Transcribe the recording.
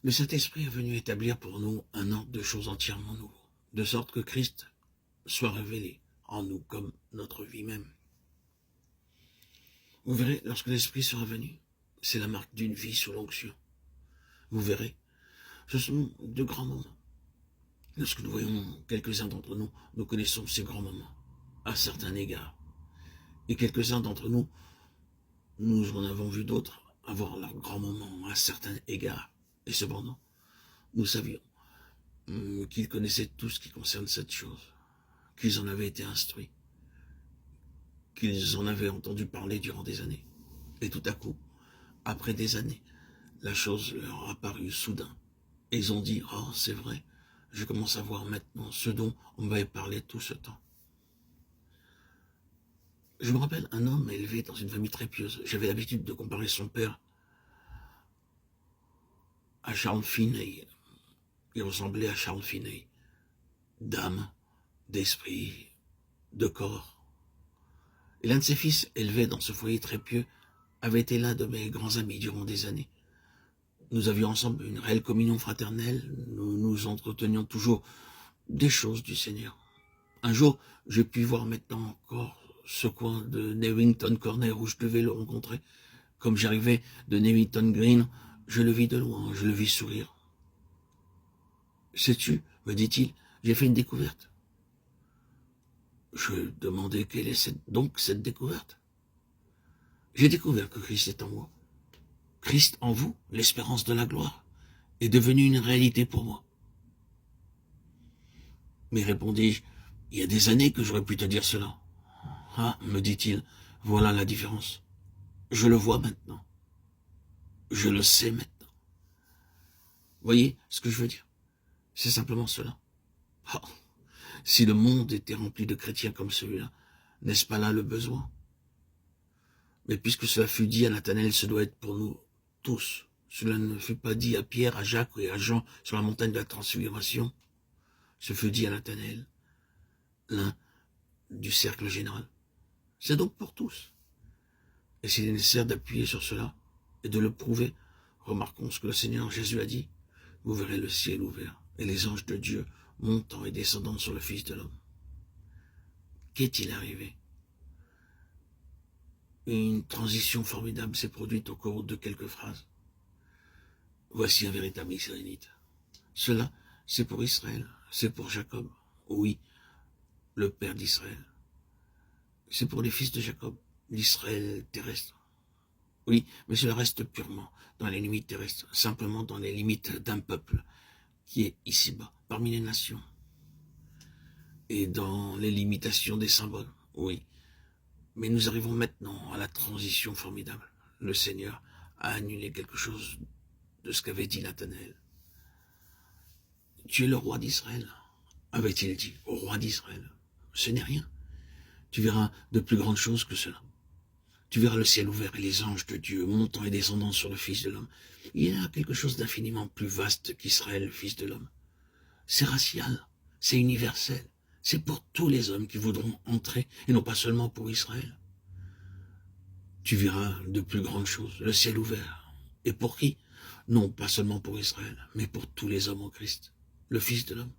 Le Saint-Esprit est venu établir pour nous un ordre de choses entièrement nouveau, de sorte que Christ soit révélé en nous comme notre vie même. Vous verrez, lorsque l'Esprit sera venu, c'est la marque d'une vie sous l'onction. Vous verrez, ce sont de grands moments. Lorsque nous voyons quelques-uns d'entre nous, nous connaissons ces grands moments, à certains égards. Et quelques-uns d'entre nous, nous en avons vu d'autres avoir leurs grands moments à certains égards. Et cependant, nous savions qu'ils connaissaient tout ce qui concerne cette chose, qu'ils en avaient été instruits, qu'ils en avaient entendu parler durant des années. Et tout à coup, après des années, la chose leur a paru soudain. Et ils ont dit, « Oh, c'est vrai, je commence à voir maintenant ce dont on m'avait parlé tout ce temps. » Je me rappelle un homme élevé dans une famille très pieuse. J'avais l'habitude de comparer son père à Charles Finney. Il ressemblait à Charles Finney, d'âme, d'esprit, de corps. Et l'un de ses fils, élevé dans ce foyer très pieux, avait été l'un de mes grands amis durant des années. Nous avions ensemble une réelle communion fraternelle, nous nous entretenions toujours des choses du Seigneur. Un jour, j'ai pu voir maintenant encore ce coin de Newington Corner où je devais le rencontrer. Comme j'arrivais de Newington Green, je le vis de loin, je le vis sourire. « Sais-tu, me dit-il, j'ai fait une découverte. » Je demandais quelle est donc cette découverte. J'ai découvert que Christ est en moi. Christ en vous, l'espérance de la gloire, est devenue une réalité pour moi. Mais répondis-je, il y a des années que j'aurais pu te dire cela. Ah, me dit-il, voilà la différence. Je le vois maintenant. Je le sais maintenant. Voyez ce que je veux dire? C'est simplement cela. Oh, si le monde était rempli de chrétiens comme celui-là, n'est-ce pas là le besoin? Mais puisque cela fut dit à Nathanaël, ce doit être pour nous tous. Cela ne fut pas dit à Pierre, à Jacques et à Jean sur la montagne de la transfiguration. Ce fut dit à Nathanaël, l'un du cercle général. C'est donc pour tous. Et s'il est nécessaire d'appuyer sur cela et de le prouver, remarquons ce que le Seigneur Jésus a dit. Vous verrez le ciel ouvert et les anges de Dieu montant et descendant sur le Fils de l'homme. Qu'est-il arrivé? Une transition formidable s'est produite au cours de quelques phrases. Voici un véritable israélite. Cela, c'est pour Israël, c'est pour Jacob. Oui, le père d'Israël. C'est pour les fils de Jacob, l'Israël terrestre. Oui, mais cela reste purement dans les limites terrestres, simplement dans les limites d'un peuple qui est ici-bas, parmi les nations. Et dans les limitations des symboles, oui. Mais nous arrivons maintenant à la transition formidable. Le Seigneur a annulé quelque chose de ce qu'avait dit Nathanaël. Tu es le roi d'Israël, avait-il dit, au roi d'Israël. Ce n'est rien. Tu verras de plus grandes choses que cela. Tu verras le ciel ouvert et les anges de Dieu montant et descendant sur le Fils de l'homme. Il y a quelque chose d'infiniment plus vaste qu'Israël, le Fils de l'homme. C'est racial, c'est universel. C'est pour tous les hommes qui voudront entrer, et non pas seulement pour Israël. Tu verras de plus grandes choses, le ciel ouvert. Et pour qui? Non pas seulement pour Israël, mais pour tous les hommes en Christ, le Fils de l'homme.